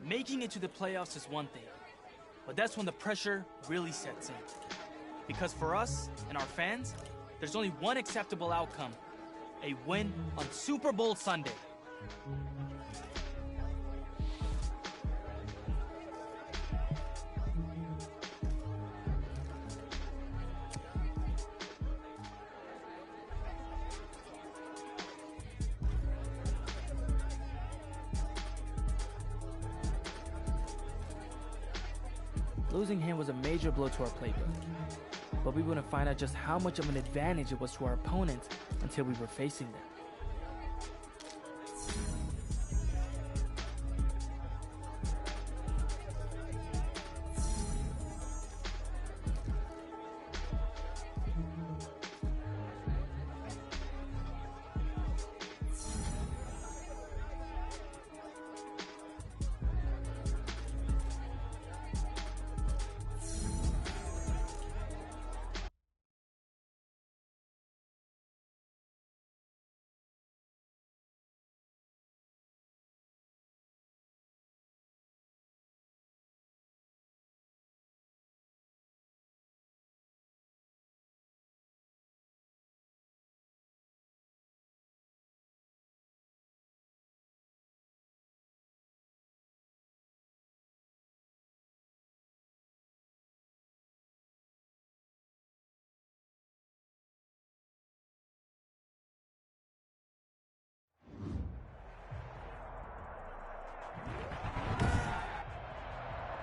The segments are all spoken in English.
Making it to the playoffs is one thing, but that's when the pressure really sets in. Because for us and our fans, there's only one acceptable outcome: a win on Super Bowl Sunday. Losing him was a major blow to our playbook, but we wouldn't find out just how much of an advantage it was to our opponents until we were facing them.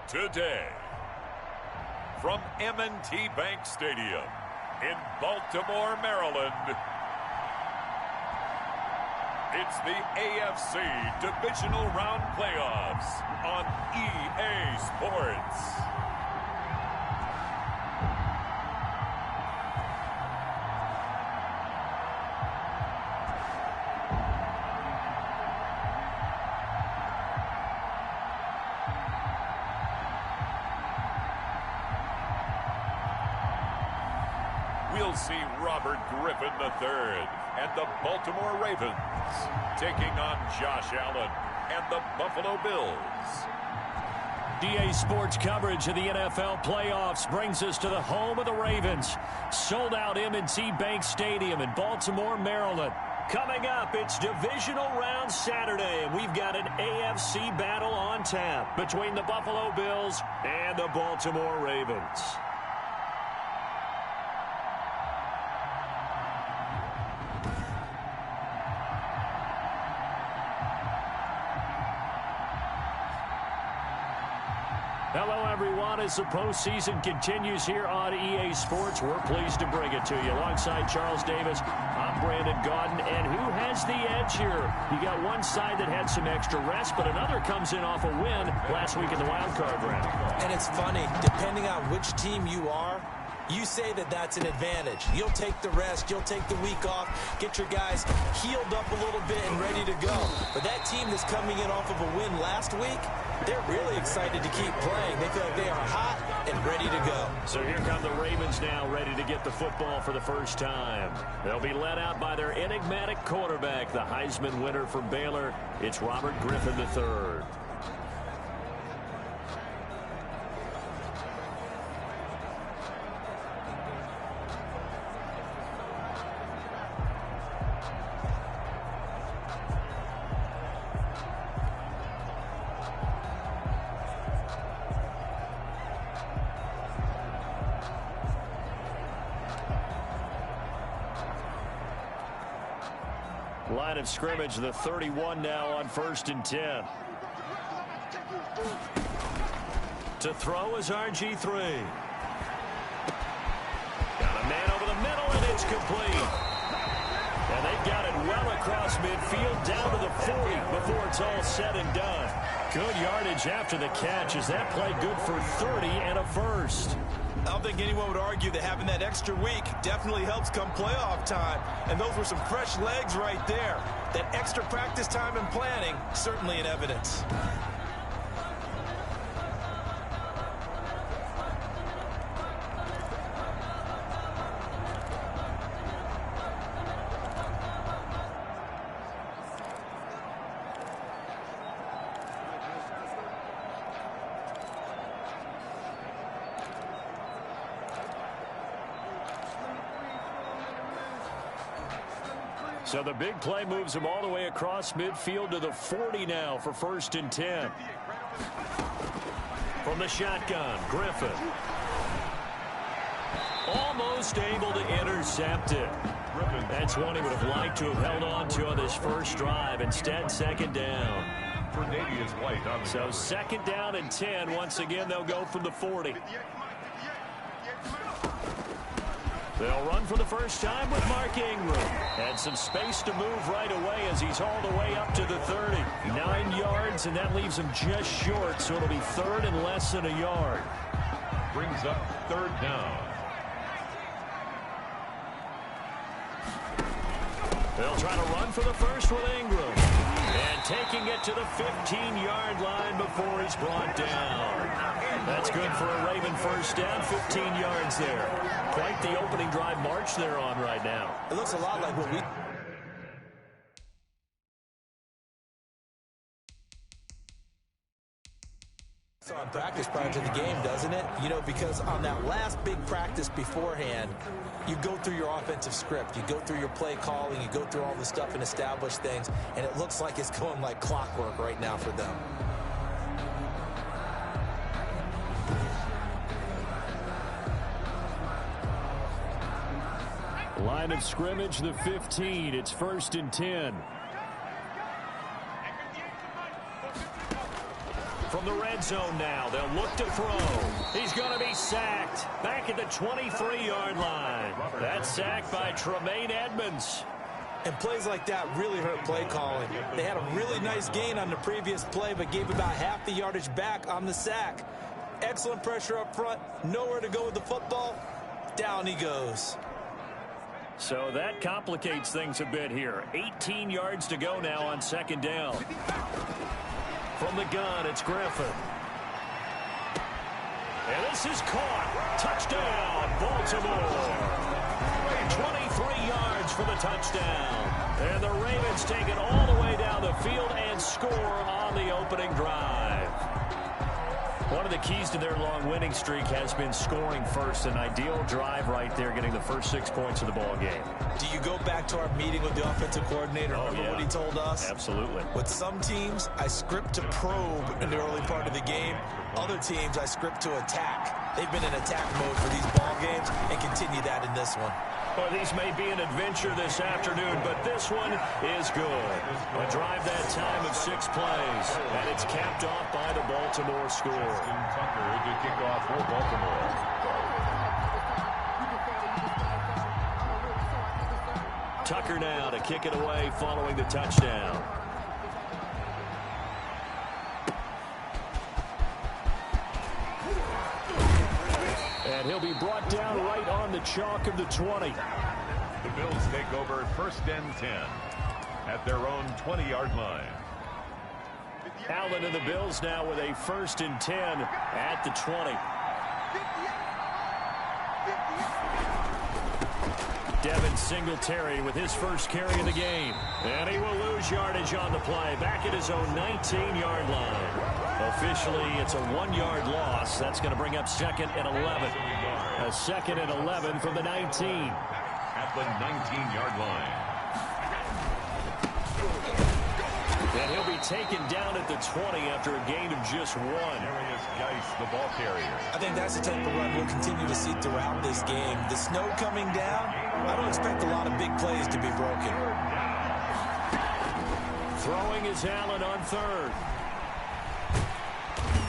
Today, from M&T Bank Stadium in Baltimore, Maryland, it's the AFC Divisional Round Playoffs on EA Sports. We'll see Robert Griffin III and the Baltimore Ravens taking on Josh Allen and the Buffalo Bills. EA Sports coverage of the NFL playoffs brings us to the home of the Ravens. Sold out M&T Bank Stadium in Baltimore, Maryland. Coming up, it's Divisional Round Saturday, and we've got an AFC battle on tap between the Buffalo Bills and the Baltimore Ravens. Hello, everyone. As the postseason continues here on EA Sports, we're pleased to bring it to you. Alongside Charles Davis, I'm Brandon Gaudin. And who has the edge here? You got one side that had some extra rest, but another comes in off a win last week in the wild card round. And it's funny, depending on which team you are, you say that that's an advantage. You'll take the rest. You'll take the week off. Get your guys healed up a little bit and ready to go. But that team that's coming in off of a win last week, they're really excited to keep playing. They feel like they are hot and ready to go. So here come the Ravens now, ready to get the football for the first time. They'll be led out by their enigmatic quarterback, the Heisman winner from Baylor. It's Robert Griffin III. Line of scrimmage, the 31 now on 1st and 10. To throw is RG3. Got a man over the middle, and it's complete. And they've got it well across midfield, down to the 40 before it's all said and done. Good yardage after the catch as that play good for 30 and a first. I don't think anyone would argue that having that extra week definitely helps come playoff time. And those were some fresh legs right there. That extra practice time and planning, certainly in evidence. So the big play moves him all the way across midfield to the 40 now for 1st and 10. From the shotgun, Griffin. Almost able to intercept it. That's one he would have liked to have held on to on this first drive. Instead, 2nd down. So 2nd down and 10. Once again, they'll go from the 40. They'll run for the first time with Mark Ingram. And some space to move right away as he's all the way up to the 30. 9 yards, and that leaves him just short, so it'll be 3rd and less than a yard. Brings up 3rd down. They'll try to run for the first with Ingram. And taking it to the 15-yard line before he's brought down. That's good for a Raven first down, 15 yards there. Quite the opening drive march they're on right now. It looks a lot like what we... saw in practice prior to the game, doesn't it? You know, because on that last big practice beforehand, you go through your offensive script, you go through your play calling, you go through all the stuff and establish things, and it looks like it's going like clockwork right now for them. Line of scrimmage, the 15. It's 1st and 10. From the red zone now, they'll look to throw. He's going to be sacked. Back at the 23-yard line. That's sacked by Tremaine Edmonds. And plays like that really hurt play calling. They had a really nice gain on the previous play, but gave about half the yardage back on the sack. Excellent pressure up front. Nowhere to go with the football. Down he goes. So that complicates things a bit here. 18 yards to go now on 2nd down. From the gun, it's Griffin. And this is caught. Touchdown, Baltimore. 23 yards for the touchdown. And the Ravens take it all the way down the field and score on the opening drive. One of the keys to their long winning streak has been scoring first. An ideal drive right there, getting the first 6 points of the ball game. Do you go back to our meeting with the offensive coordinator? Remember what he told us? Absolutely. With some teams, I script to probe in the early part of the game. Other teams, I script to attack. They've been in attack mode for these ball games and continue that in this one. Well, these may be an adventure this afternoon, but this one is good. A drive that time of 6 plays, and it's capped off by the Baltimore score. Tucker to kick off for Baltimore. Tucker now to kick it away following the touchdown. And he'll be brought down right on the chalk of the 20. The Bills take over 1st and 10 at their own 20-yard line. Allen and the Bills now with a 1st and 10 at the 20. Devin Singletary with his first carry of the game. And he will lose yardage on the play. Back at his own 19-yard line. Officially, it's a 1-yard loss. That's going to bring up 2nd and 11. A 2nd and 11 from the 19. At the 19-yard line. And he'll be taken down at the 20 after a gain of just 1. Darius Geis, the ball carrier. I think that's the type of run we'll continue to see throughout this game. The snow coming down, I don't expect a lot of big plays to be broken. Throwing is Allen on 3rd.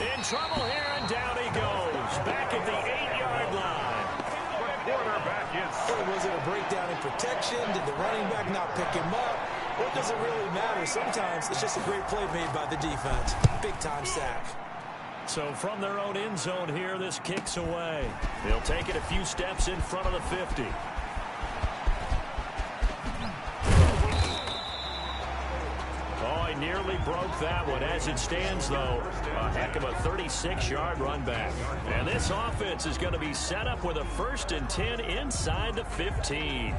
In trouble here, and down he goes. Back at the 8-yard line. The quarterback is... Or was it a breakdown in protection? Did the running back not pick him up? What does it really matter? Sometimes it's just a great play made by the defense. Big-time sack. So from their own end zone here, this kicks away. They'll take it a few steps in front of the 50. Oh, he nearly broke that one. As it stands, though, a heck of a 36-yard run back. And this offense is going to be set up with a 1st and 10 inside the 15.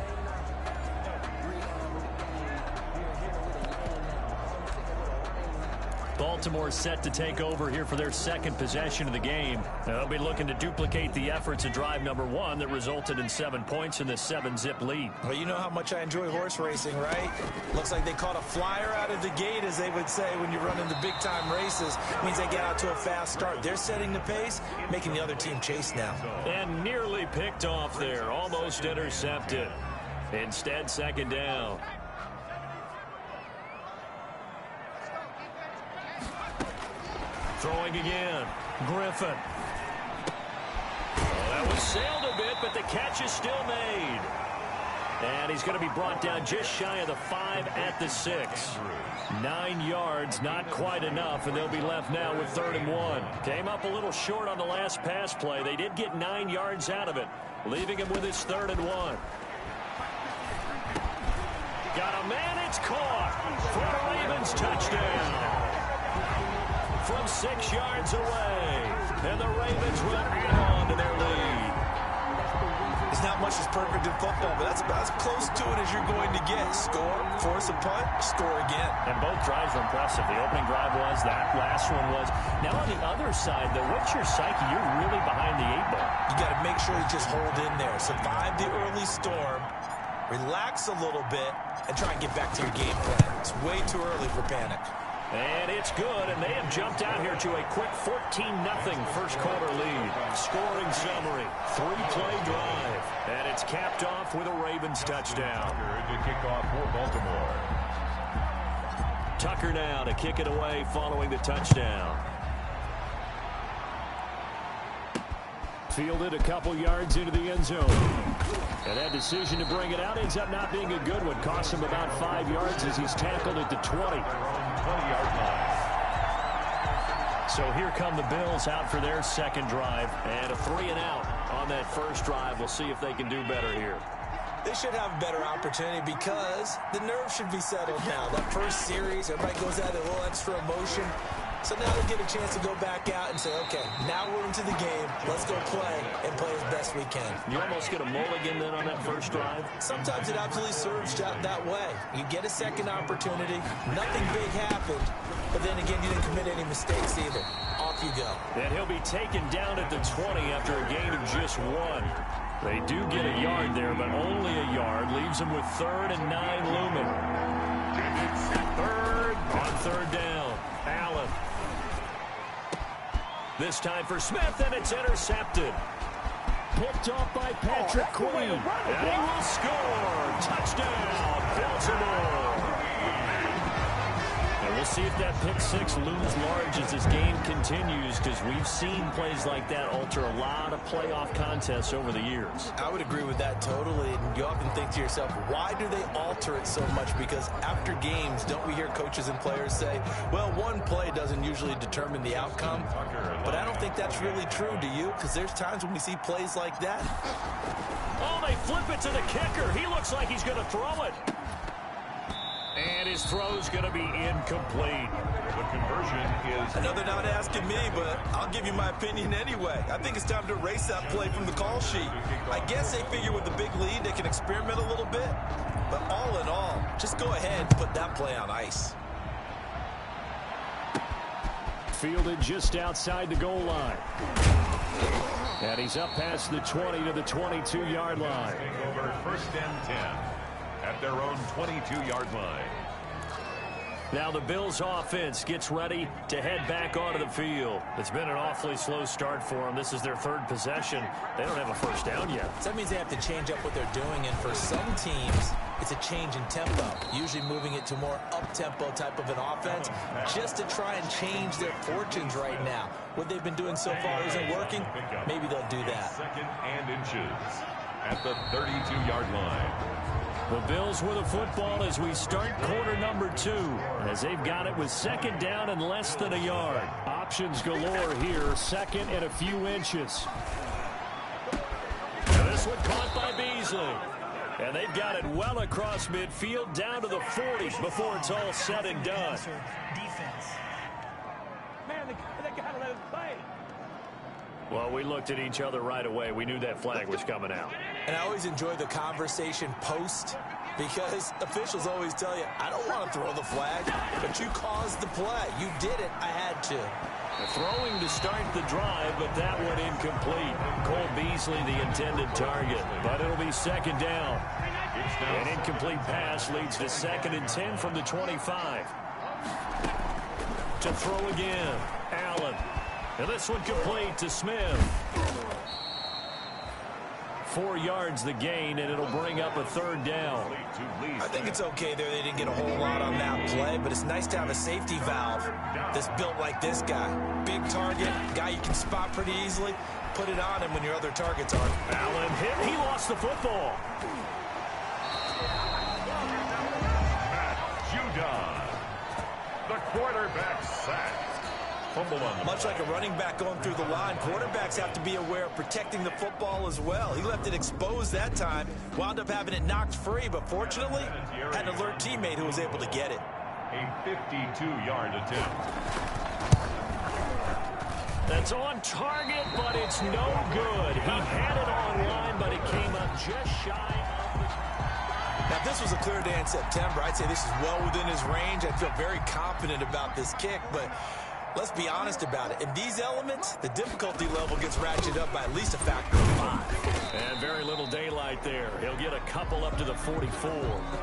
Baltimore set to take over here for their second possession of the game. They'll be looking to duplicate the efforts in drive number 1 that resulted in 7 points in the 7-zip lead. Well, you know how much I enjoy horse racing, right? Looks like they caught a flyer out of the gate, as they would say when you're running the big-time races. It means they get out to a fast start. They're setting the pace, making the other team chase now. And nearly picked off there, almost intercepted. Instead, second down. Throwing again. Griffin. Oh, that was sailed a bit, but the catch is still made. And he's going to be brought down just shy of the 5 at the 6. 9 yards, not quite enough, and they'll be left now with 3rd and 1. Came up a little short on the last pass play. They did get 9 yards out of it, leaving him with his 3rd and 1. Got a man, it's caught for a Ravens touchdown. From 6 yards away, and the Ravens will add on to their lead. It's not much as perfect in football, but that's about as close to it as you're going to get. Score, force a punt, score again. And both drives were impressive. The opening drive was, that last one was. Now on the other side, though, what's your psyche? You're really behind the 8-ball. You got to make sure you just hold in there. Survive the early storm, relax a little bit, and try and get back to your game plan. It's way too early for panic. And it's good, and they have jumped out here to a quick 14-0 first quarter lead. Scoring summary, 3-play drive, and it's capped off with a Ravens touchdown. To kick off for Baltimore. Tucker now to kick it away following the touchdown. Fielded a couple yards into the end zone. And that decision to bring it out ends up not being a good one. Cost him about 5 yards as he's tackled at the 20. 20-yard line. So here come the Bills out for their second drive. And a 3-and-out on that first drive. We'll see if they can do better here. They should have a better opportunity because the nerves should be settled now. That first series, everybody goes out with a little extra emotion. So now they get a chance to go back out and say, okay, now we're into the game. Let's go play and play as best we can. You almost get a mulligan then on that first drive? Sometimes it absolutely serves that way. You get a second opportunity. Nothing big happened. But then again, you didn't commit any mistakes either. Off you go. And he'll be taken down at the 20 after a gain of just 1. They do get a yard there, but only a yard. Leaves them with 3rd and 9 looming. On 3rd down, Allen. This time for Smith, and it's intercepted. Picked off by Patrick Queen. And he will score. Touchdown, Baltimore. And we'll see if that pick 6 looms large as this game continues, because we've seen plays like that alter a lot of playoff contests over the years. I would agree with that totally. And you often think to yourself, why do they alter it so much? Because after games, don't we hear coaches and players say, well, one play doesn't usually determine the outcome. But I don't think that's really true, do you? Because there's times when we see plays like that. Oh, they flip it to the kicker. He looks like he's going to throw it. And his throw's going to be incomplete. The conversion is... Another not asking me, but I'll give you my opinion anyway. I think it's time to erase that play from the call sheet. I guess they figure with the big lead they can experiment a little bit. But all in all, just go ahead and put that play on ice. Fielded just outside the goal line. And he's up past the 20 to the 22-yard line. Over 1st and 10 at their own 22-yard line. Now the Bills offense gets ready to head back onto the field. It's been an awfully slow start for them. This is their 3rd possession. They don't have a first down yet. So that means they have to change up what they're doing, and for some teams, it's a change in tempo, usually moving it to more up-tempo type of an offense just to try and change their fortunes right now. What they've been doing so far isn't working. Maybe they'll do that. 2nd and inches at the 32-yard line. The Bills with a football as we start quarter number 2, as they've got it with 2nd down and less than a yard. Options galore here, 2nd and a few inches. This one caught by Beasley. And they've got it well across midfield down to the 40 before it's all said and done. Defense. Man, they got to let it play. Well, we looked at each other right away. We knew that flag was coming out. And I always enjoy the conversation post, because officials always tell you, I don't want to throw the flag, but you caused the play. You did it. I had to. Throwing to start the drive, but that one incomplete. Cole Beasley, the intended target, but it'll be second down. An incomplete pass leads to 2nd and 10 from the 25. To throw again, Allen. And this one complete to Smith. 4 yards the gain, and it'll bring up a 3rd down. I think it's okay there. They didn't get a whole lot on that play, but it's nice to have a safety valve that's built like this guy. Big target, guy you can spot pretty easily. Put it on him when your other targets aren't. Allen hit. He lost the football. The quarterback sacked. Much like a running back going through the line, quarterbacks have to be aware of protecting the football as well. He left it exposed that time, wound up having it knocked free, but fortunately, had an alert teammate who was able to get it. A 52-yard attempt. That's on target, but it's no good. He had it on line, but it came up just shy of the... Now, if this was a clear day in September, I'd say this is well within his range. I feel very confident about this kick, but let's be honest about it. In these elements, the difficulty level gets ratcheted up by at least a factor of 5. And very little daylight there. He'll get a couple up to the 44.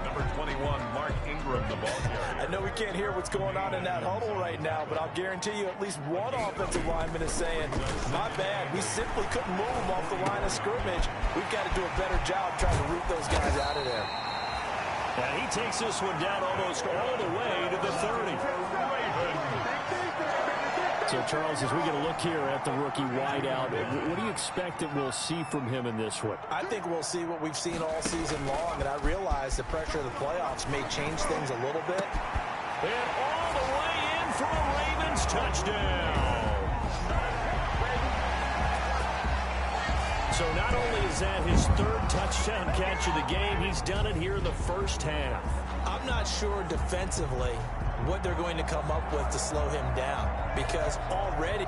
Number 21, Mark Ingram, the ball carrier. I know we can't hear what's going on in that huddle right now, but I'll guarantee you at least one offensive lineman is saying, my bad, we simply couldn't move them off the line of scrimmage. We've got to do a better job trying to root those guys out of there. And he takes this one down almost all the way to the 30. So, Charles, as we get a look here at the rookie wideout, what do you expect that we'll see from him in this one? I think we'll see what we've seen all season long, and I realize the pressure of the playoffs may change things a little bit. And all the way in for a Ravens touchdown. So not only is that his 3rd touchdown catch of the game, he's done it here in the first half. I'm not sure defensively what they're going to come up with to slow him down, because already...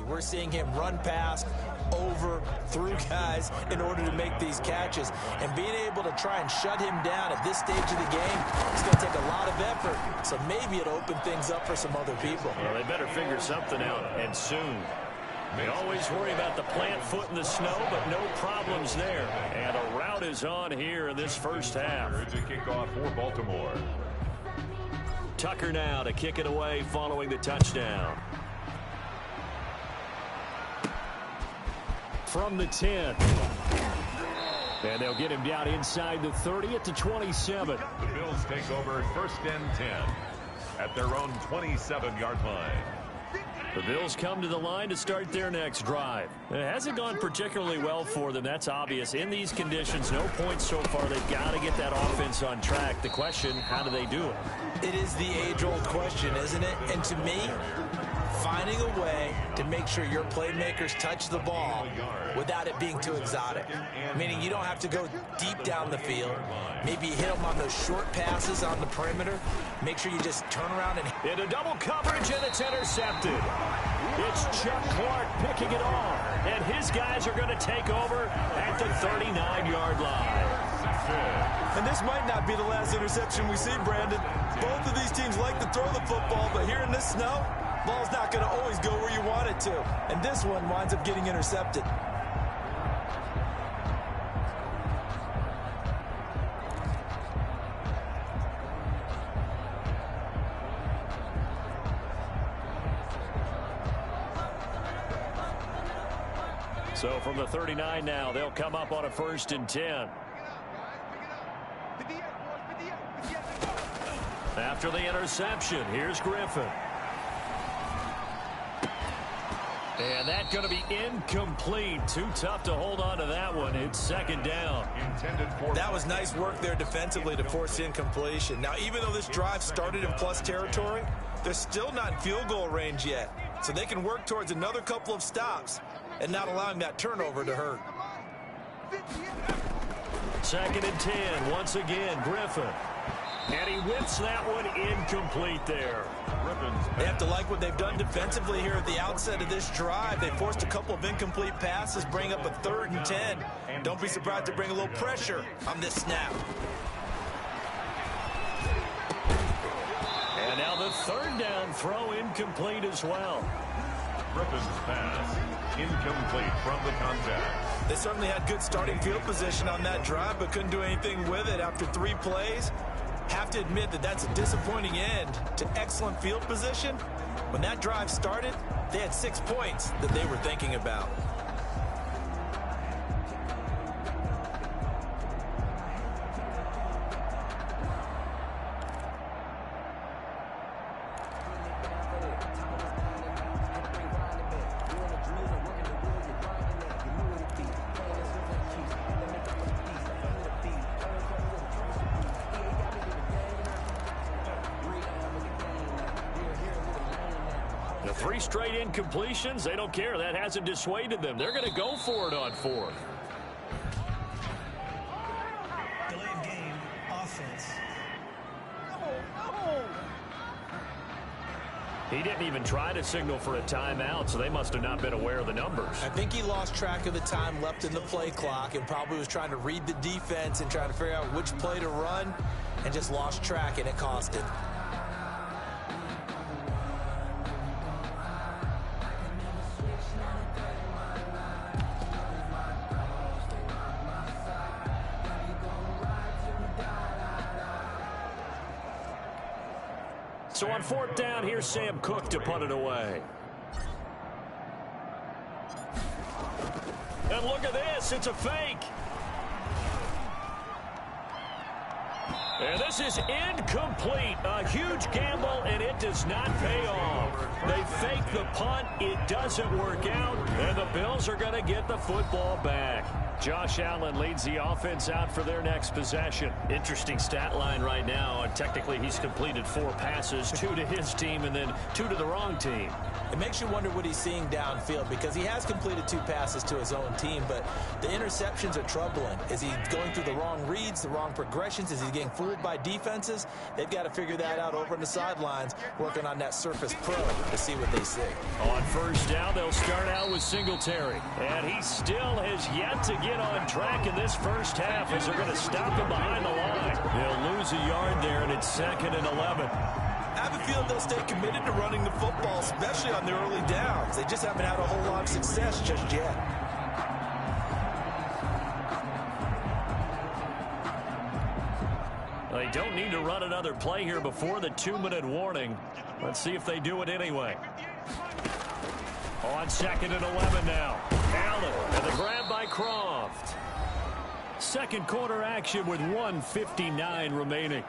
We're seeing him run past, over, through guys in order to make these catches. And being able to try and shut him down at this stage of the game, it's going to take a lot of effort. So maybe it'll open things up for some other people. Well, they better figure something out, and soon. They always worry about the plant foot in the snow, but no problems there. And a route is on here in this first half. It's a kickoff for Baltimore. Tucker now to kick it away following the touchdown. From the 10. And they'll get him down inside the 30 at the 27. The Bills take over 1st and 10 at their own 27-yard line. The Bills come to the line to start their next drive. It hasn't gone particularly well for them. That's obvious. In these conditions, no points so far. They've got to get that offense on track. The question, how do they do it? It is the age-old question, isn't it? And to me, finding a way to make sure your playmakers touch the ball without it being too exotic. Meaning you don't have to go deep down the field. Maybe you hit them on those short passes on the perimeter. Make sure you just turn around and... Into double coverage, and it's intercepted. It's Chuck Clark picking it off. And his guys are going to take over at the 39-yard line. And this might not be the last interception we see, Brandon. Both of these teams like to throw the football, but here in this snow, ball's not going to always go where you want it to. And this one winds up getting intercepted. So from the 39 now, they'll come up on a 1st and 10. After the interception, here's Griffin. And that's going to be incomplete. Too tough to hold on to that one. It's 2nd down. That was nice work there defensively to force incompletion. Now, even though this drive started in plus territory, they're still not in field goal range yet. so they can work towards another couple of stops and not allowing that turnover to hurt. 2nd and 10, once again, Griffin. And he whips that one incomplete there. They have to like what they've done defensively here at the outset of this drive. They forced a couple of incomplete passes, bring up a 3rd and 10. Don't be surprised to bring a little pressure on this snap. And now the 3rd down throw incomplete as well. Griffin's pass incomplete from the contact. They certainly had good starting field position on that drive, but couldn't do anything with it after 3 plays. Have to admit that that's a disappointing end to excellent field position. When that drive started, they had 6 points that they were thinking about. The 3 straight incompletions, they don't care. That hasn't dissuaded them. They're going to go for it on 4th. Delayed game, offense. He didn't even try to signal for a timeout, so they must have not been aware of the numbers. I think he lost track of the time left in the play clock and probably was trying to read the defense and trying to figure out which play to run and just lost track, and it cost him. So on 4th down, here's Sam Cook to punt it away. And look at this, it's a fake. And this is incomplete. A huge gamble, and it does not pay off. They fake the punt. It doesn't work out, and the Bills are going to get the football back. Josh Allen leads the offense out for their next possession. Interesting stat line right now. Technically, he's completed 4 passes, 2 to his team and then 2 to the wrong team. It makes you wonder what he's seeing downfield, because he has completed 2 passes to his own team, but the interceptions are troubling. Is he going through the wrong reads, the wrong progressions? Is he getting fooled by defenses? They've got to figure that out over on the sidelines, working on that Surface Pro to see what they see. On 1st down, they'll start out with Singletary. And he still has yet to get on track in this first half as they're going to stop him behind the line. They'll lose a yard there, and it's 2nd and 11. I have a feeling they'll stay committed to running the football, especially on their early downs. They just haven't had a whole lot of success just yet. They don't need to run another play here before the 2-minute warning. Let's see if they do it anyway. On 2nd and 11 now. Allen, and the grab by Croft. Second quarter action with 1:59 remaining.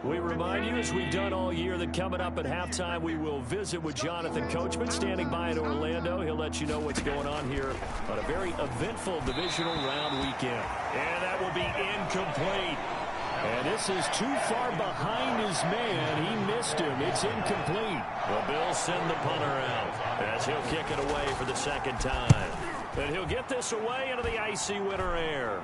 We remind you, as we've done all year, that coming up at halftime, we will visit with Jonathan Coachman standing by in Orlando. He'll let you know what's going on here on a very eventful divisional round weekend. And that will be incomplete. And this is too far behind his man. He missed him. It's incomplete. The Bills send the punter out as he'll kick it away for the 2nd time. And he'll get this away into the icy winter air.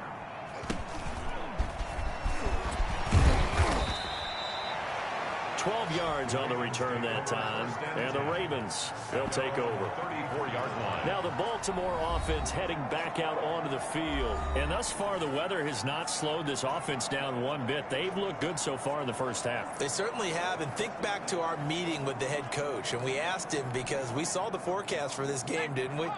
Yards on the return that time, and the Ravens, they'll take over. 34-yard line. Now the Baltimore offense heading back out onto the field, and thus far the weather has not slowed this offense down one bit. They've looked good so far in the first half. They certainly have, and think back to our meeting with the head coach, and we asked him, because we saw the forecast for this game, didn't we?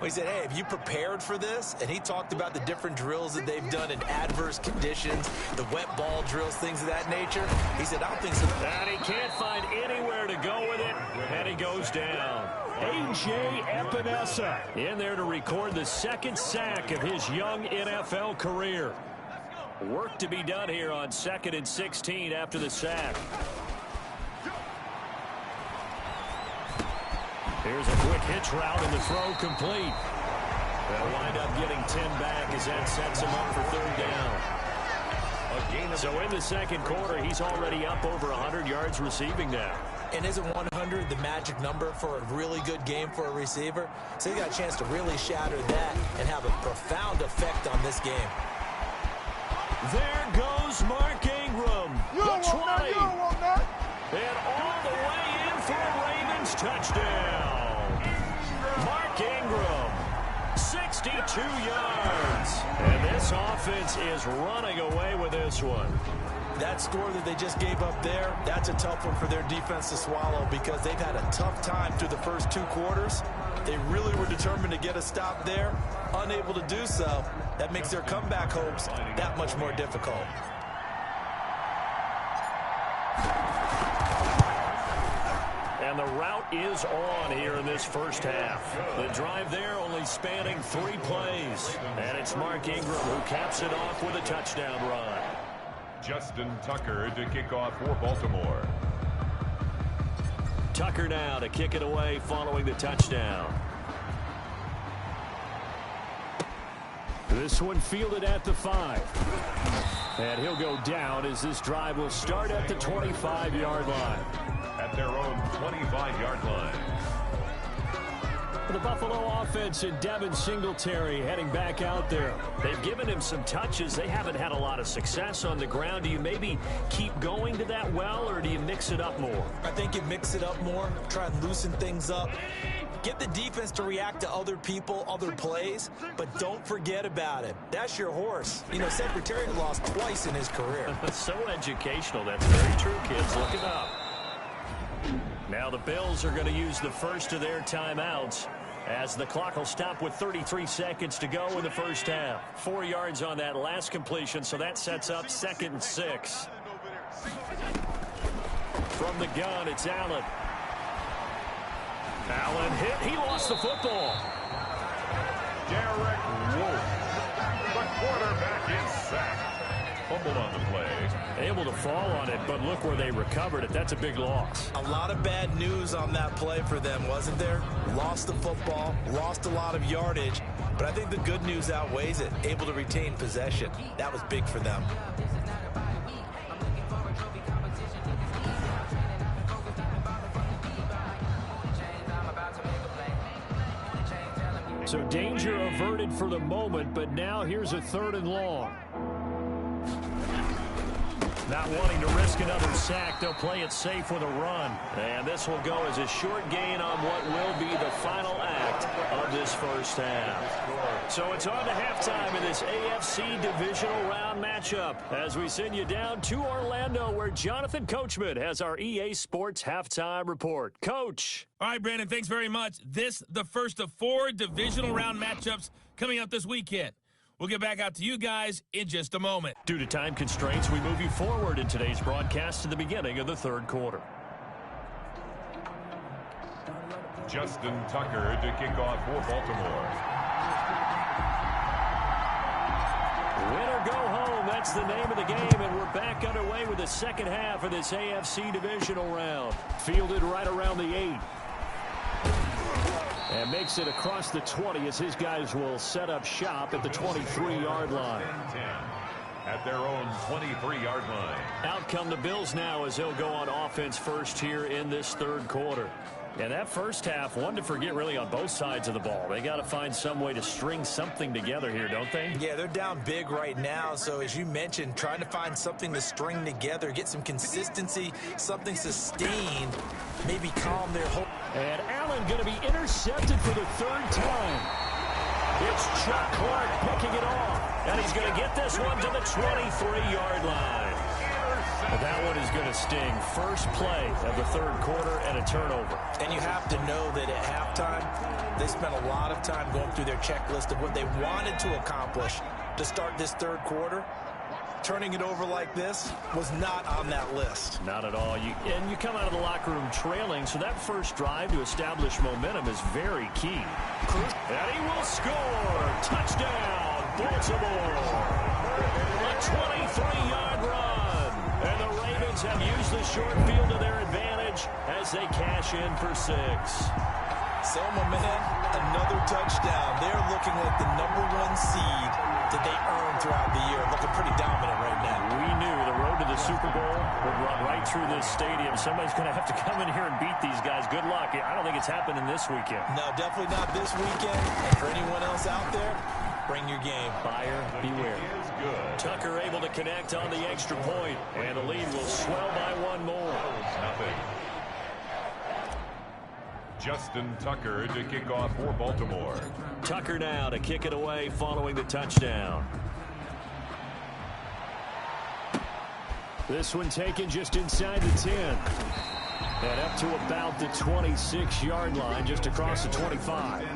We said, hey, have you prepared for this? And he talked about the different drills that they've done in adverse conditions, the wet ball drills, things of that nature. He said, I don't think so. And he can't find anywhere to go with it, and he goes down. A.J. Epinesa in there to record the 2nd sack of his young NFL career. Work to be done here on 2nd and 16 after the sack. Here's a quick hitch route, and the throw complete. They'll wind up getting 10 back as that sets him up for 3rd down. So in the second quarter, he's already up over 100 yards receiving now. And isn't 100 the magic number for a really good game for a receiver? So he got a chance to really shatter that and have a profound effect on this game. There goes Mark Ingram, the 20. And all the way in for a Ravens touchdown. Mark Ingram, 62 yards. And this offense is running away with this one. That score that they just gave up there, that's a tough one for their defense to swallow because they've had a tough time through the first two quarters. They really were determined to get a stop there, unable to do so. That makes their comeback hopes that much more difficult. And the route is on here in this first half. The drive there only spanning 3 plays. And it's Mark Ingram who caps it off with a touchdown run. Justin Tucker to kick off for Baltimore. Tucker now to kick it away following the touchdown. This one fielded at the 5. And he'll go down as this drive will start at the 25-yard line. At their own 25-yard line. The Buffalo offense and Devin Singletary heading back out there. They've given him some touches. They haven't had a lot of success on the ground. Do you maybe keep going to that well, or do you mix it up more? I think you mix it up more, try and loosen things up. Get the defense to react to other people, other plays, but don't forget about it. That's your horse. You know, Secretary lost twice in his career. So educational. That's very true, kids. Look it up. Now the Bills are going to use the first of their timeouts as the clock will stop with 33 seconds to go in the first half. 4 yards on that last completion, so that sets up 2nd and 6. From the gun, it's Allen. Allen hit. He lost the football. Derek Wolfe, the quarterback, is sacked. Fumbled on the play. Able to fall on it, but look where they recovered it. That's a big loss. A lot of bad news on that play for them, wasn't there? Lost the football, lost a lot of yardage, but I think the good news outweighs it. Able to retain possession. That was big for them. So danger averted for the moment, but now here's a 3rd and long. Not wanting to risk another sack, they'll play it safe with a run. And this will go as a short gain on what will be the final act of this first half. So it's on to halftime in this AFC divisional round matchup as we send you down to Orlando where Jonathan Coachman has our EA Sports halftime report. Coach. All right, Brandon, thanks very much. The first of 4 divisional round matchups coming up this weekend. We'll get back out to you guys in just a moment. Due to time constraints, we move you forward in today's broadcast to the beginning of the 3rd quarter. Justin Tucker to kick off for Baltimore. Win or go home, that's the name of the game, and we're back underway with the second half of this AFC divisional round. Fielded right around the 8. And makes it across the 20 as his guys will set up shop at the 23-yard line. At their own 23-yard line. Out come the Bills now as they'll go on offense first here in this 3rd quarter. And that first half, one to forget really on both sides of the ball. They got to find some way to string something together here, don't they? Yeah, they're down big right now. So as you mentioned, trying to find something to string together, get some consistency, something sustained, maybe calm their whole. And Allen going to be intercepted for the 3rd time. It's Chuck Clark picking it off. And he's going to get this one to the 23-yard line. That one is going to sting. First play of the 3rd quarter and a turnover. And you have to know that at halftime, they spent a lot of time going through their checklist of what they wanted to accomplish to start this 3rd quarter. Turning it over like this was not on that list. Not at all. And you come out of the locker room trailing, so that first drive to establish momentum is very key. And he will score. Touchdown, Baltimore. A 23-yard run. And the Ravens have used the short field to their advantage as they cash in for 6. Selma, man, another touchdown. They're looking like the #1 seed that they earned throughout the year. Looking pretty dominant right now. We would run right through this stadium. Somebody's going to have to come in here and beat these guys. Good luck. I don't think it's happening this weekend. No, definitely not this weekend. And for anyone else out there, bring your game. Buyer beware. Tucker able to connect on the extra point, and the lead will swell by one more. Nothing. Justin Tucker to kick off for Baltimore. Tucker now to kick it away following the touchdown. This one taken just inside the 10. And up to about the 26-yard line, just across the 25. 10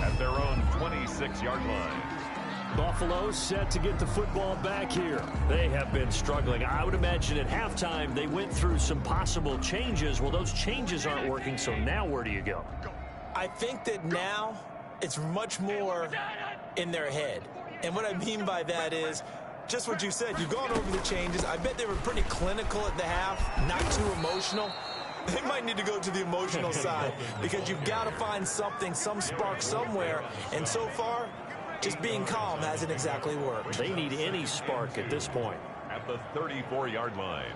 at their own 26-yard line. Buffalo set to get the football back here. They have been struggling. I would imagine at halftime they went through some possible changes. Well, those changes aren't working, so now where do you go? I think that now it's much more in their head. And what I mean by that is just what you said. You've gone over the changes. I bet they were pretty clinical at the half, not too emotional. They might need to go to the emotional side because you've got to find something, some spark somewhere. And so far, just being calm hasn't exactly worked. They need any spark at this point. At the 34-yard line.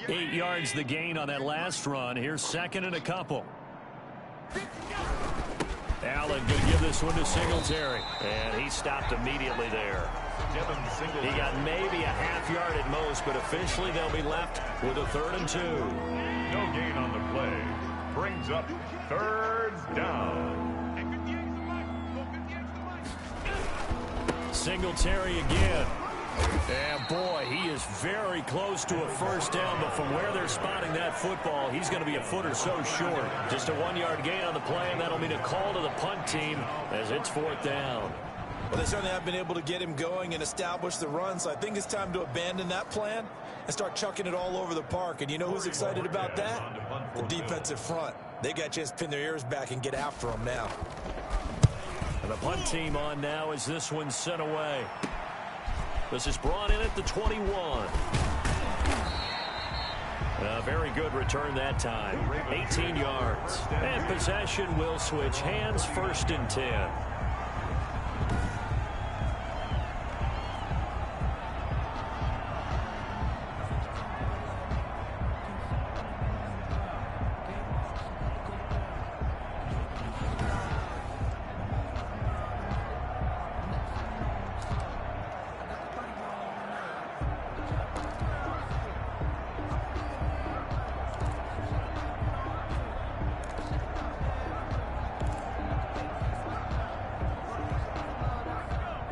8 yards the gain on that last run. Here's second and a couple. Allen going to give this one to Singletary. And he stopped immediately there. He got maybe a half yard at most, but officially they'll be left with a 3rd and 2. No gain on the play. Brings up 3rd down. Singletary again. And boy, he is very close to a 1st down, but from where they're spotting that football, he's going to be a foot or so short. Just a 1-yard gain on the play, and that'll mean a call to the punt team as it's 4th down. Well, they certainly have been able to get him going and establish the run, so I think it's time to abandon that plan and start chucking it all over the park. And you know who's excited about that? The defensive front. They got a chance to pin their ears back and get after him now. And the punt team on now as this one's sent away. This is brought in at the 21. A very good return that time. 18 yards. And possession will switch hands, 1st and 10.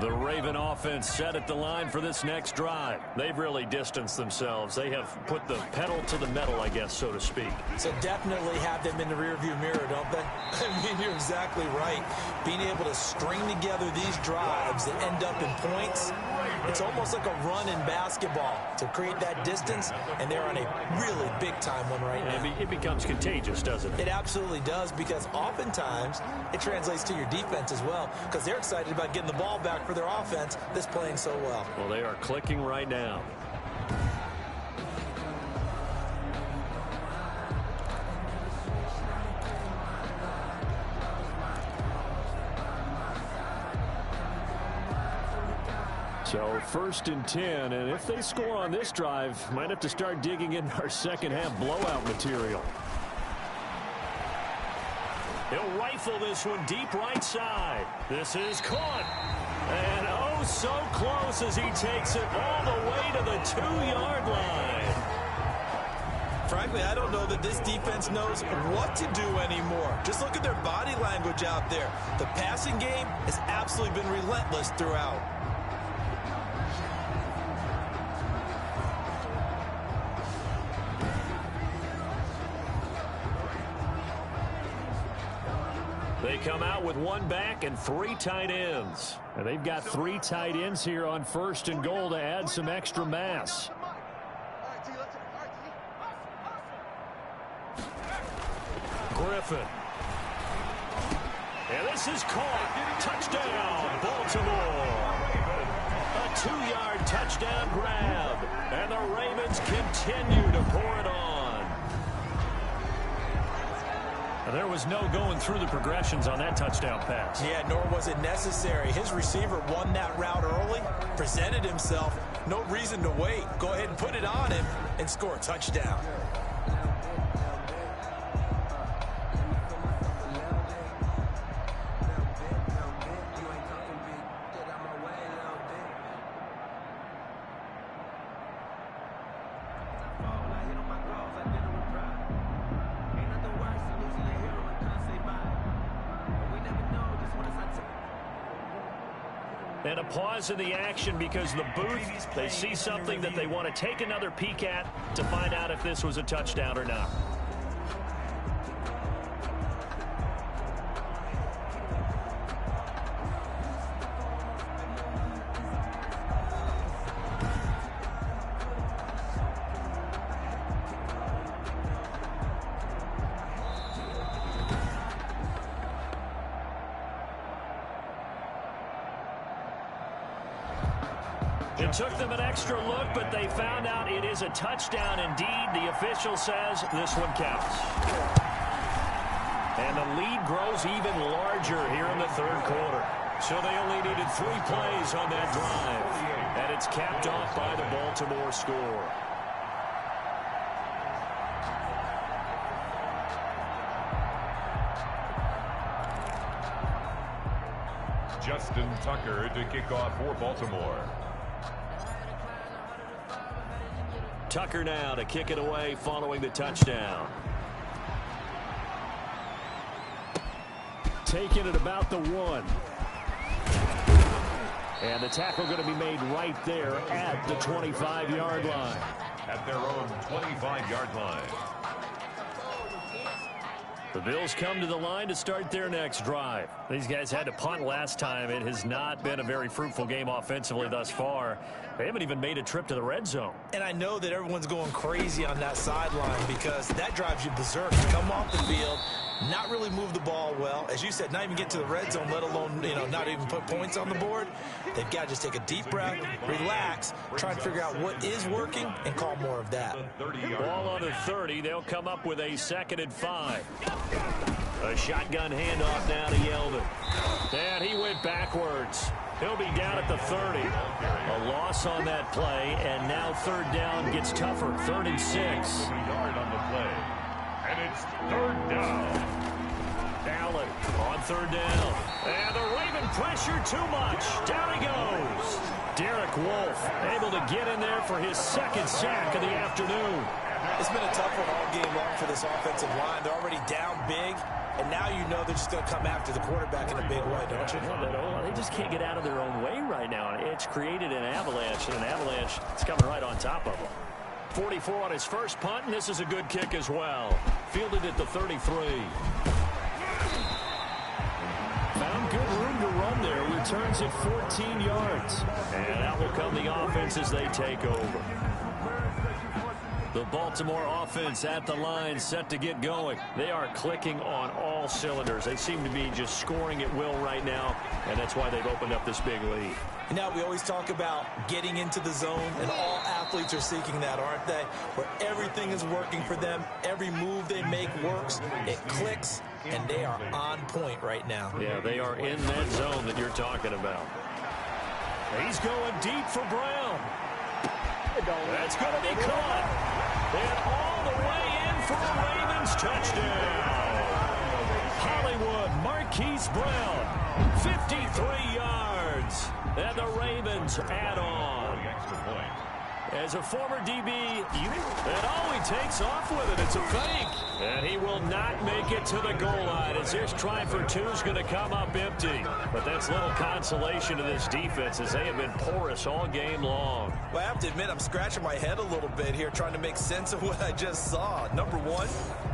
The Raven offense set at the line for this next drive. They've really distanced themselves. They have put the pedal to the metal, I guess, so to speak. So definitely have them in the rearview mirror, don't they? I mean, you're exactly right. Being able to string together these drives that end up in points, it's almost like a run in basketball to create that distance, and they're on a really big-time one right now. It becomes contagious, doesn't it? It absolutely does, because oftentimes it translates to your defense as well, because they're excited about getting the ball back for their offense that's playing so well. Well, they are clicking right now. So 1st and 10, and if they score on this drive, might have to start digging in our second half blowout material. He'll rifle this one deep right side. This is caught. And oh, so close as he takes it all the way to the 2-yard line. Frankly, I don't know that this defense knows what to do anymore. Just look at their body language out there. The passing game has absolutely been relentless throughout. They come out with 1 back and 3 tight ends. And they've got 3 tight ends here on 1st and goal to add some extra mass. Griffin. And this is caught. Touchdown, Baltimore. A 2-yard touchdown grab. And the Ravens continue to pour it on. There was no going through the progressions on that touchdown pass. Yeah, nor was it necessary. His receiver won that route early, presented himself. No reason to wait. Go ahead and put it on him and score a touchdown. And a pause in the action because the booth, they see something that they want to take another peek at to find out if this was a touchdown or not. It took them an extra look, but they found out it is a touchdown indeed. The official says this one counts. And the lead grows even larger here in the third quarter. So they only needed 3 plays on that drive. And it's capped off by the Baltimore score. Justin Tucker to kick off for Baltimore. Tucker now to kick it away following the touchdown. Taking it about the 1. And the tackle going to be made right there at the 25-yard line. At their own 25-yard line. The Bills come to the line to start their next drive. These guys had to punt last time. It has not been a very fruitful game offensively thus far. They haven't even made a trip to the red zone. And I know that everyone's going crazy on that sideline because that drives you berserk. You come off the field, not really move the ball well. As you said, not even get to the red zone, let alone, not even put points on the board. They've got to just take a deep breath, relax, try and figure out what is working, and call more of that. Ball on the 30. They'll come up with a 2nd and 5. A shotgun handoff now to Yeldon. And he went backwards. He'll be down at the 30. A loss on that play, and now 3rd down gets tougher. 3rd and 6. Yard on the play. And it's 3rd down. Allen on 3rd down. And the Raven pressure too much. Down he goes. Derek Wolfe able to get in there for his 2nd sack of the afternoon. It's been a tough one all game long for this offensive line. They're already down big, and now you know they're just going to come after the quarterback in a big way, don't you? Well, they just can't get out of their own way right now. It's created an avalanche, and an avalanche is coming right on top of them. 44 on his first punt, and this is a good kick as well. Fielded at the 33. Found good room to run there. Returns at 14 yards. And out will come the offense as they take over. The Baltimore offense at the line, set to get going. They are clicking on all cylinders. They seem to be just scoring at will right now, and that's why they've opened up this big lead. Now, we always talk about getting into the zone, and all athletes are seeking that, aren't they? Where everything is working for them. Every move they make works. It clicks, and they are on point right now. Yeah, they are in that zone that you're talking about. He's going deep for Brown. That's going to be caught. And all the way in for a Ravens touchdown. Hollywood Marquise Brown, 53 yards. And the Ravens add on. Extra point. As a former DB, he takes off with it. It's a fake. And he will not make it to the goal line as this try for 2 is going to come up empty. But that's little consolation to this defense as they have been porous all game long. Well, I have to admit, I'm scratching my head a little bit here trying to make sense of what I just saw. Number 1,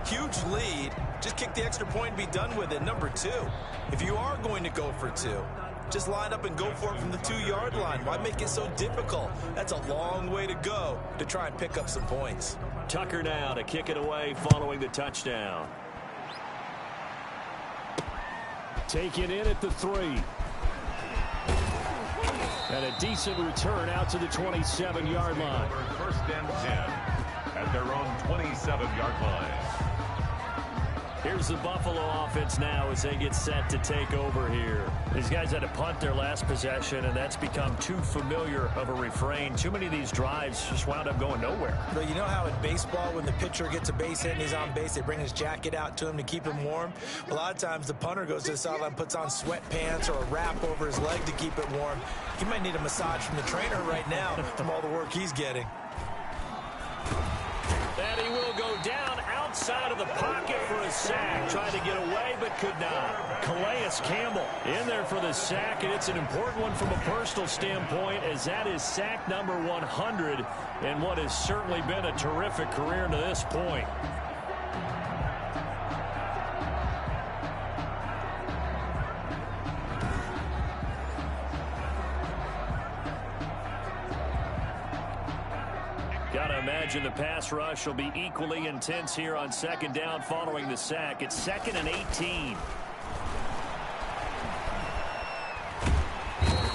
huge lead. Just kick the extra point and be done with it. Number 2, if you are going to go for 2, just line up and go for it from the 2-yard line. Why make it so difficult? That's a long way to go to try and pick up some points. Tucker now to kick it away following the touchdown. Take it in at the 3. And a decent return out to the 27-yard line. 1st and 10 at their own 27-yard line. Here's the Buffalo offense now as they get set to take over here. These guys had to punt their last possession, and that's become too familiar of a refrain. Too many of these drives just wound up going nowhere. But you know how in baseball, when the pitcher gets a base hit and he's on base, they bring his jacket out to him to keep him warm? A lot of times the punter goes to the sideline, puts on sweatpants or a wrap over his leg to keep it warm. He might need a massage from the trainer right now from all the work he's getting. And he will go down outside of the pocket for a sack. Tried to get away, but could not. Calais Campbell in there for the sack, and it's an important one from a personal standpoint, as that is sack number 100 in what has certainly been a terrific career to this point. Gotta imagine the pass rush will be equally intense here on second down following the sack. It's 2nd and 18.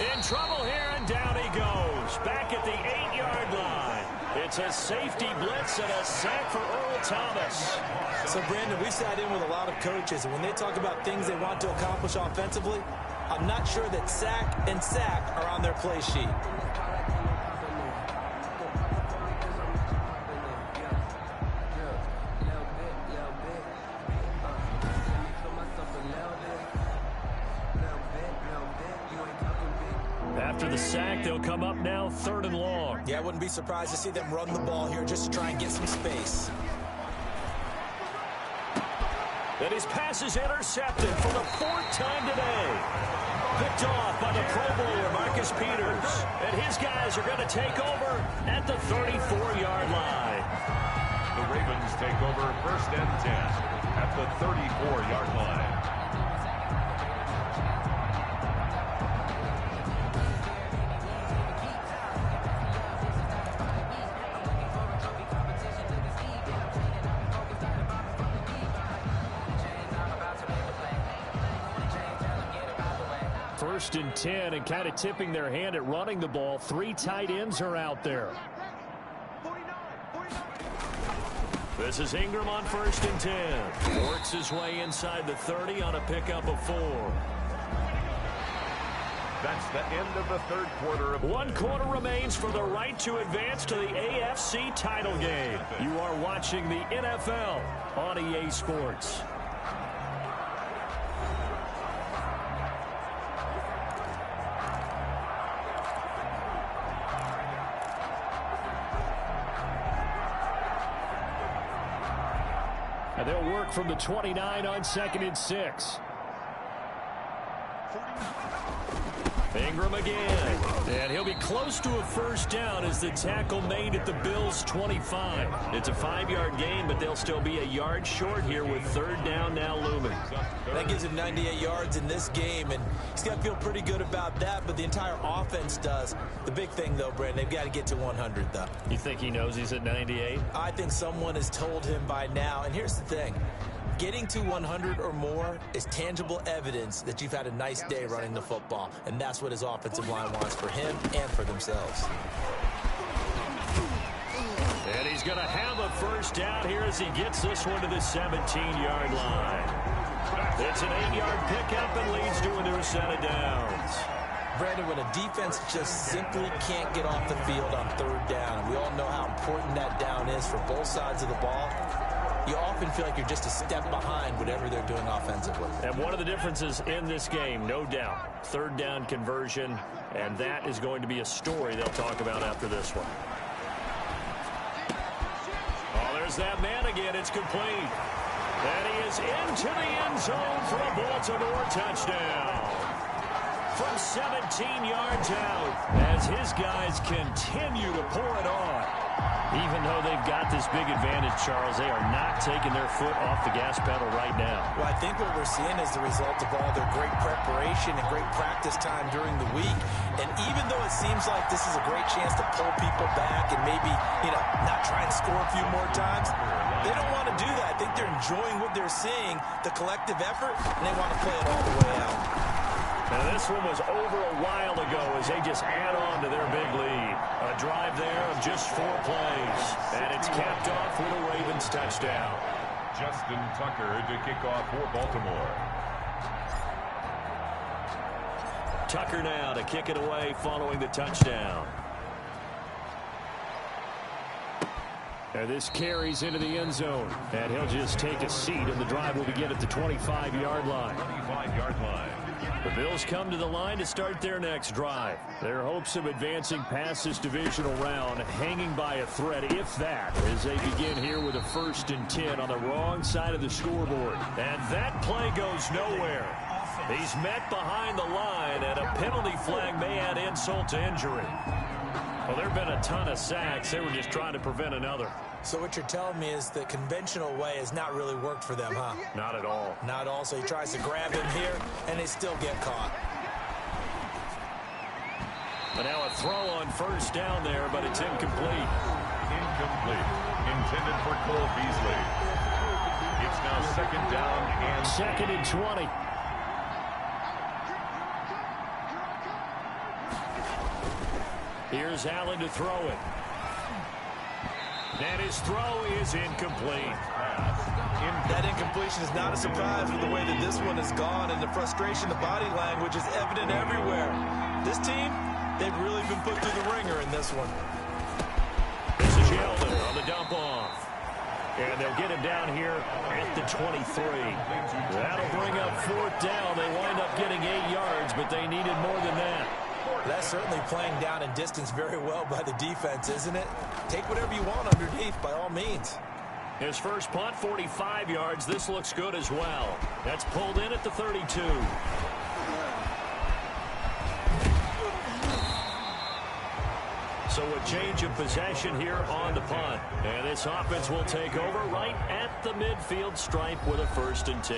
In trouble here, and down he goes. Back at the 8-yard line. It's a safety blitz and a sack for Earl Thomas. So, Brandon, we sat in with a lot of coaches, and when they talk about things they want to accomplish offensively, I'm not sure that sack and sack are on their play sheet. After the sack, they'll come up now 3rd and long. Yeah, I wouldn't be surprised to see them run the ball here just to try and get some space. And his pass is intercepted for the 4th time today. Picked off by the Pro Bowler, Marcus Peters. And his guys are going to take over at the 34-yard line. The Ravens take over 1st and 10 at the 34-yard line. First and 10, and kind of tipping their hand at running the ball. 3 tight ends are out there. This is Ingram on 1st and 10. Works his way inside the 30 on a pickup of 4. That's the end of the 3rd quarter. 1 quarter remains for the right to advance to the AFC title game. You are watching the NFL on EA Sports. And they'll work from the 29 on 2nd and 6. Ingram again. And he'll be close to a 1st down as the tackle made at the Bills' 25. It's a 5-yard gain, but they'll still be a yard short here with 3rd down now looming. That gives him 98 yards in this game, and he's got to feel pretty good about that, but the entire offense does. The big thing, though, Brandon, they've got to get to 100, though. You think he knows he's at 98? I think someone has told him by now, and here's the thing. Getting to 100 or more is tangible evidence that you've had a nice day running the football, and that's what his offensive line wants for him and for themselves. And he's going to have a 1st down here as he gets this one to the 17-yard line. It's an 8-yard pickup and leads to a new set of downs. Brandon, when a defense just simply can't get off the field on 3rd down, and we all know how important that down is for both sides of the ball, you often feel like you're just a step behind whatever they're doing offensively. And one of the differences in this game, no doubt, 3rd down conversion, and that is going to be a story they'll talk about after this one. Oh, there's that man again. It's complete. And he is into the end zone for a Baltimore touchdown. From 17 yards out as his guys continue to pour it on. Even though they've got this big advantage, Charles, they are not taking their foot off the gas pedal right now. Well, I think what we're seeing is the result of all their great preparation and great practice time during the week. And even though it seems like this is a great chance to pull people back and maybe, not try and score a few more times, they don't want to do that. I think they're enjoying what they're seeing, the collective effort, and they want to play it all the way out. Now, this one was over a while ago as they just add on to their big lead. A drive there of just 4 plays. And it's capped off with a Ravens touchdown. Justin Tucker to kick off for Baltimore. Tucker now to kick it away following the touchdown. And this carries into the end zone. And he'll just take a seat, and the drive will begin at the 25-yard line. 25-yard line. The Bills come to the line to start their next drive. Their hopes of advancing past this divisional round hanging by a thread, if that, as they begin here with a 1st and 10 on the wrong side of the scoreboard. And that play goes nowhere. He's met behind the line, and a penalty flag may add insult to injury. Well, there have been a ton of sacks. They were just trying to prevent another. So what you're telling me is the conventional way has not really worked for them, huh? Not at all. Not at all. So he tries to grab him here, and they still get caught. But now a throw on 1st down there, but it's incomplete. Incomplete. Intended for Cole Beasley. It's now 2nd down and 2nd and 20. Here's Allen to throw it. And his throw is incomplete. That incompletion is not a surprise with the way that this one has gone, and the frustration, the body language is evident everywhere. This team, they've really been put through the ringer in this one. This is Yeldon on the dump off. And they'll get him down here at the 23. That'll bring up 4th down. They wind up getting 8 yards, but they needed more than that. That's certainly playing down in distance very well by the defense, isn't it? Take whatever you want underneath, by all means. His first punt, 45 yards. This looks good as well. That's pulled in at the 32. So a change of possession here on the punt. And this offense will take over right at the midfield stripe with a 1st and 10.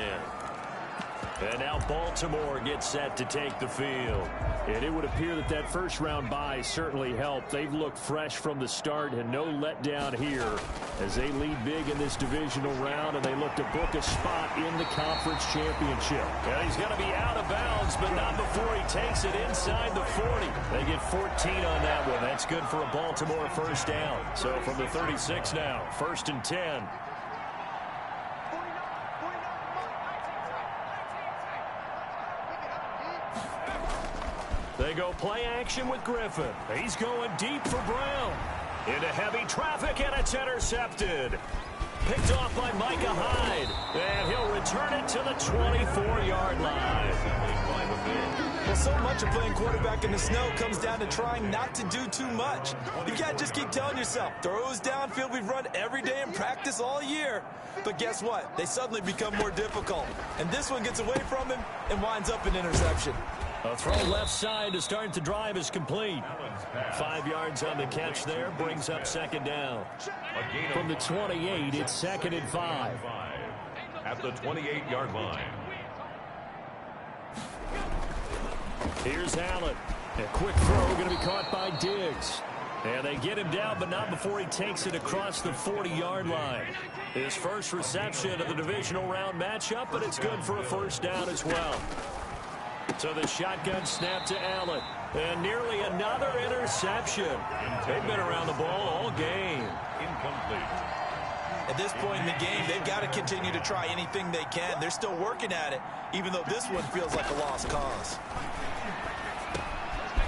And now Baltimore gets set to take the field. And it would appear that that 1st-round bye certainly helped. They've looked fresh from the start and no letdown here as they lead big in this divisional round, and they look to book a spot in the conference championship. And he's going to be out of bounds, but not before he takes it inside the 40. They get 14 on that one. That's good for a Baltimore 1st down. So from the 36 now, 1st and 10. They go play action with Griffin. He's going deep for Brown. Into heavy traffic, and it's intercepted. Picked off by Micah Hyde. And he'll return it to the 24-yard line. Well, so much of playing quarterback in the snow comes down to trying not to do too much. You got to just keep telling yourself, throws downfield we've run every day in practice all year. But guess what? They suddenly become more difficult. And this one gets away from him and winds up an interception. A throw left side to start the drive is complete. 5 yards on the catch there, brings up 2nd down. From the 28, it's 2nd and 5. At the 28-yard line. Here's Allen. A quick throw going to be caught by Diggs. And they get him down, but not before he takes it across the 40-yard line. His first reception of the divisional round matchup, but it's good for a 1st down as well. So the shotgun snap to Allen. And nearly another interception. They've been around the ball all game. Incomplete. At this point in the game, they've got to continue to try anything they can. They're still working at it, even though this one feels like a lost cause.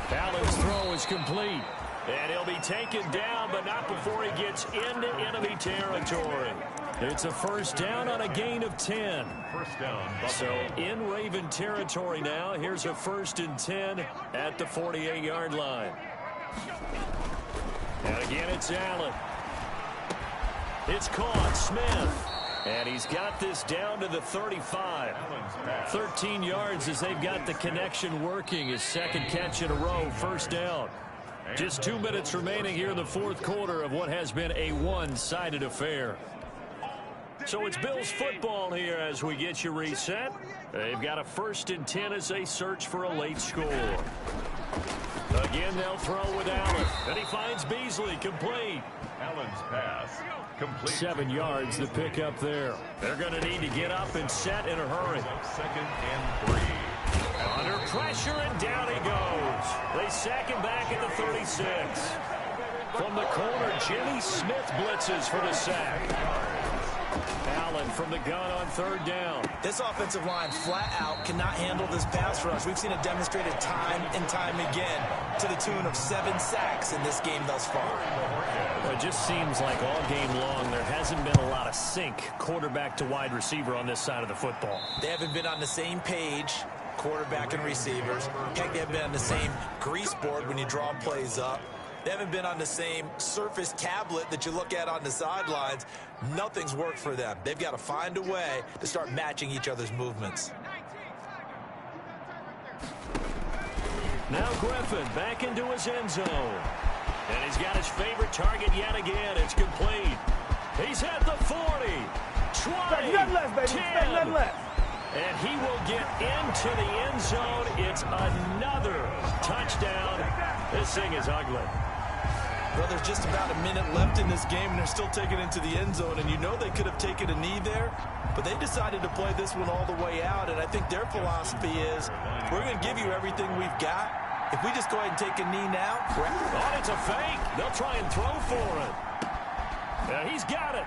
Allen's throw is complete. And he'll be taken down, but not before he gets into enemy territory. It's a 1st down on a gain of 10. 1st down. So in Raven territory now, here's a 1st and 10 at the 48-yard line. And again, it's Allen. It's caught, Smith. And he's got this down to the 35. 13 yards as they've got the connection working. His 2nd catch in a row, 1st down. Just 2 minutes remaining here in the 4th quarter of what has been a one-sided affair. So it's Bills football here as we get you reset. They've got a 1st and 10 as they search for a late score. Again, they'll throw with Allen. And he finds Beasley complete. Allen's pass complete. 7 yards the pick up there. They're going to need to get up and set in a hurry. 2nd and 3. Under pressure, and down he goes. They sack him back at the 36. From the corner, Jimmy Smith blitzes for the sack. Allen from the gun on 3rd down. This offensive line flat out cannot handle this pass rush. We've seen it demonstrated time and time again to the tune of 7 sacks in this game thus far. Well, it just seems like all game long there hasn't been a lot of sync quarterback to wide receiver on this side of the football. They haven't been on the same page, quarterback and receivers. Heck, they haven't been on the same grease board when you draw plays up. They haven't been on the same surface tablet that you look at on the sidelines. Nothing's worked for them. They've got to find a way to start matching each other's movements. Now Griffin back into his end zone. And he's got his favorite target yet again. It's complete. He's at the 40, 20, 10. And he will get into the end zone. It's another touchdown. This thing is ugly. Well, there's just about a minute left in this game, and they're still taking it into the end zone. And you know they could have taken a knee there, but they decided to play this one all the way out. And I think their philosophy is, we're going to give you everything we've got. If we just go ahead and take a knee now, oh, it's a fake. They'll try and throw for it. He's got it.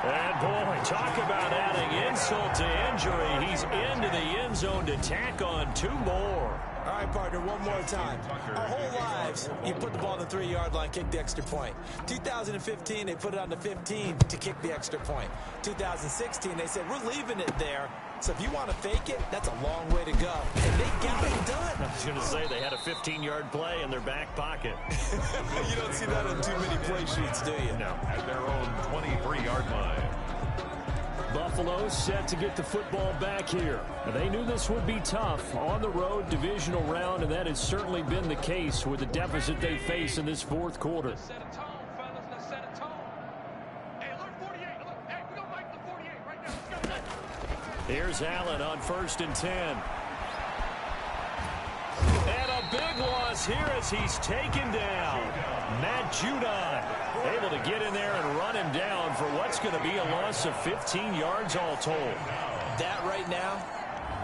And, boy, talk about adding insult to injury. He's into the end zone to tack on 2 more. All right, partner, one more time. Our whole lives, you put the ball on the 3-yard line, kick the extra point. 2015, they put it on the 15 to kick the extra point. 2016, they said, we're leaving it there. So if you want to fake it, that's a long way to go. And they got it done. I was going to say they had a 15-yard play in their back pocket. You don't see that on too many play sheets, do you? No. At their own 23-yard line. Buffalo set to get the football back here. They knew this would be tough on the road divisional round, and that has certainly been the case with the deficit they face in this 4th quarter. Here's Allen on 1st and 10. And a big loss here as he's taken down. Matt Judon able to get in there and run him down for what's going to be a loss of 15 yards all told. That right now,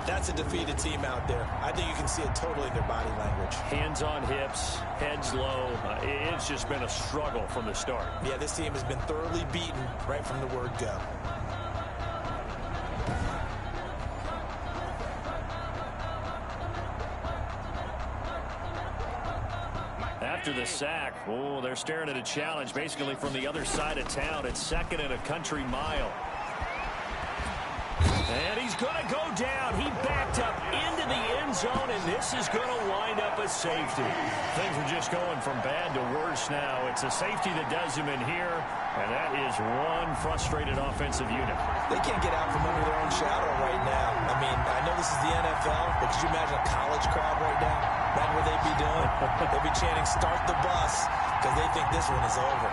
that's a defeated team out there. I think you can see it totally in their body language. Hands on hips, heads low. It's just been a struggle from the start. Yeah, this team has been thoroughly beaten right from the word go. After the sack, oh, they're staring at a challenge basically from the other side of town. It's 2nd and a country mile. And he's going to go down. He backed up into the end zone, and this is going to wind up a safety. Things are just going from bad to worse now. It's a safety that does him in here, and that is one frustrated offensive unit. They can't get out from under their own shadow right now. I mean, I know this is the NFL, but could you imagine a college crowd right now? Imagine what they'd be doing. They'd be chanting, "Start the bus," because they think this one is over.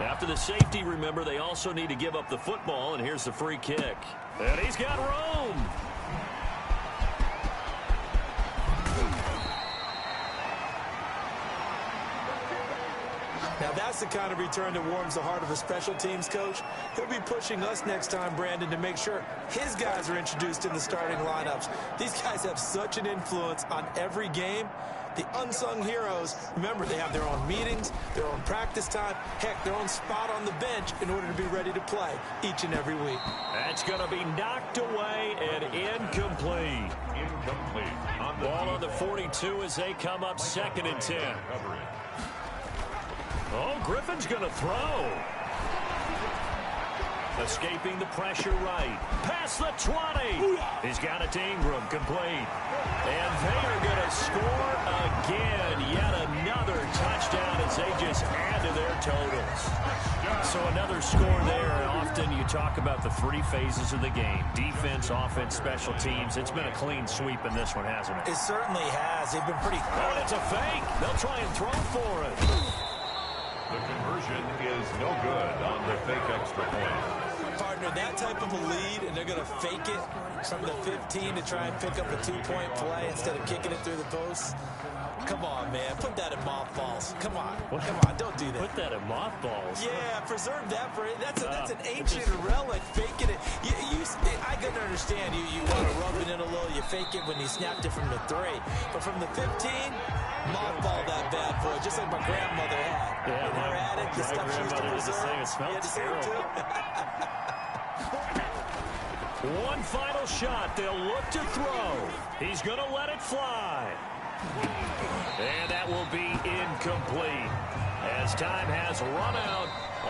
After the safety, remember, they also need to give up the football, and here's the free kick. And he's got room. Now that's the kind of return that warms the heart of a special teams coach. He'll be pushing us next time, Brandon, to make sure his guys are introduced in the starting lineups. These guys have such an influence on every game. The unsung heroes, remember, they have their own meetings, their own practice time, heck, their own spot on the bench in order to be ready to play each and every week. That's going to be knocked away and incomplete. Ball on the 42 as they come up 2nd and 10. Oh, Griffin's going to throw. Escaping the pressure right. Past the 20. He's got it to Ingram, complete. And they are going to score again. Yet another touchdown as they just add to their totals. So another score there. Often you talk about the 3 phases of the game. Defense, offense, special teams. It's been a clean sweep in this one, hasn't it? It certainly has. They've been pretty... Oh, it's a fake. They'll try and throw for it. The conversion is no good on the fake extra point. Partner, that type of a lead, and they're going to fake it from the 15 to try and pick up a 2-point play instead of kicking it through the post. come on, man. Put that in mothballs. Come on. What? Come on, don't do that. Put that in mothballs. Yeah, preserve that for it. That's an ancient relic. Faking it. I couldn't understand. You want to rub it in a little. You fake it when you snapped it from the 3. But from the 15, mothball that bad boy, just like my grandmother had. Yeah, in her attic, the stuff she used to preserve. It smells terrible. One final shot. They'll look to throw. He's going to let it fly. And that will be incomplete as time has run out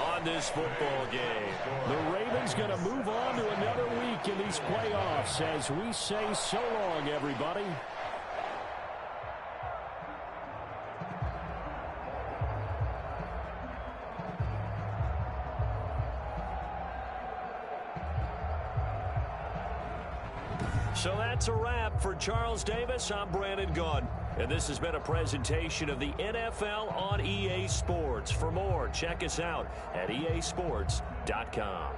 on this football game. The Ravens going to move on to another week in these playoffs as we say so long, everybody. So that's a wrap. For Charles Davis, I'm Brandon Gunn. And this has been a presentation of the NFL on EA Sports. For more, check us out at easports.com.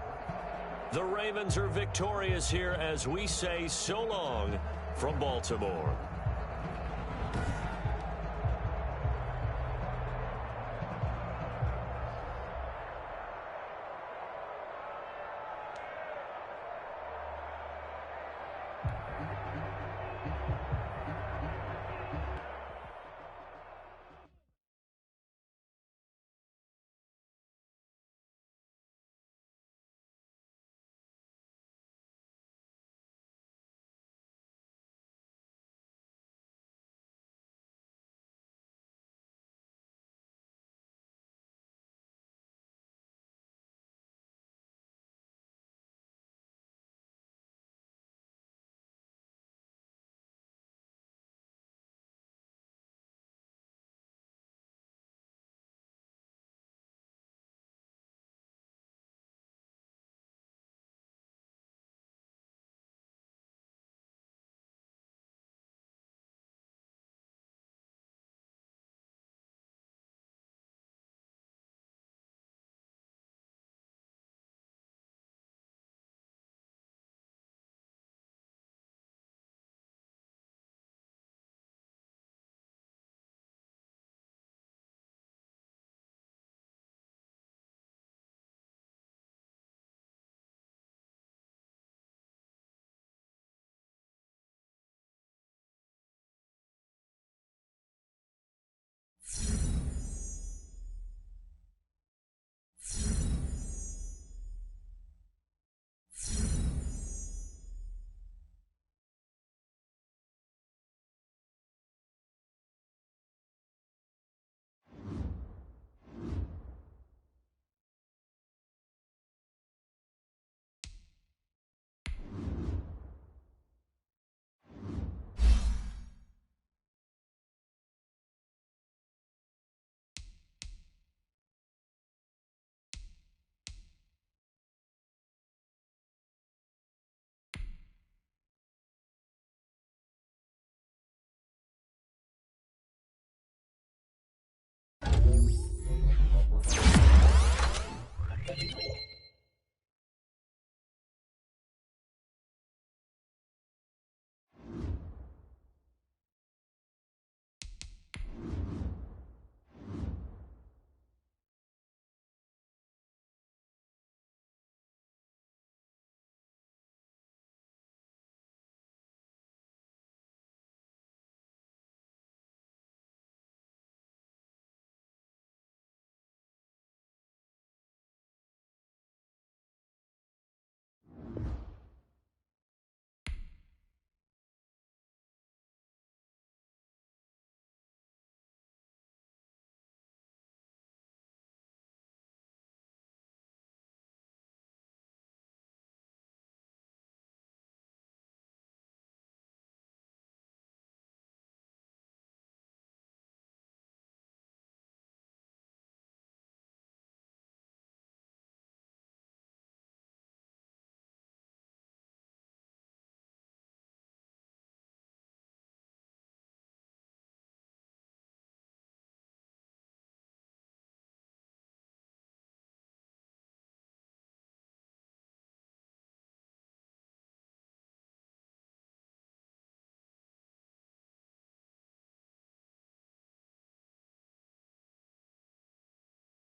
The Ravens are victorious here as we say so long from Baltimore.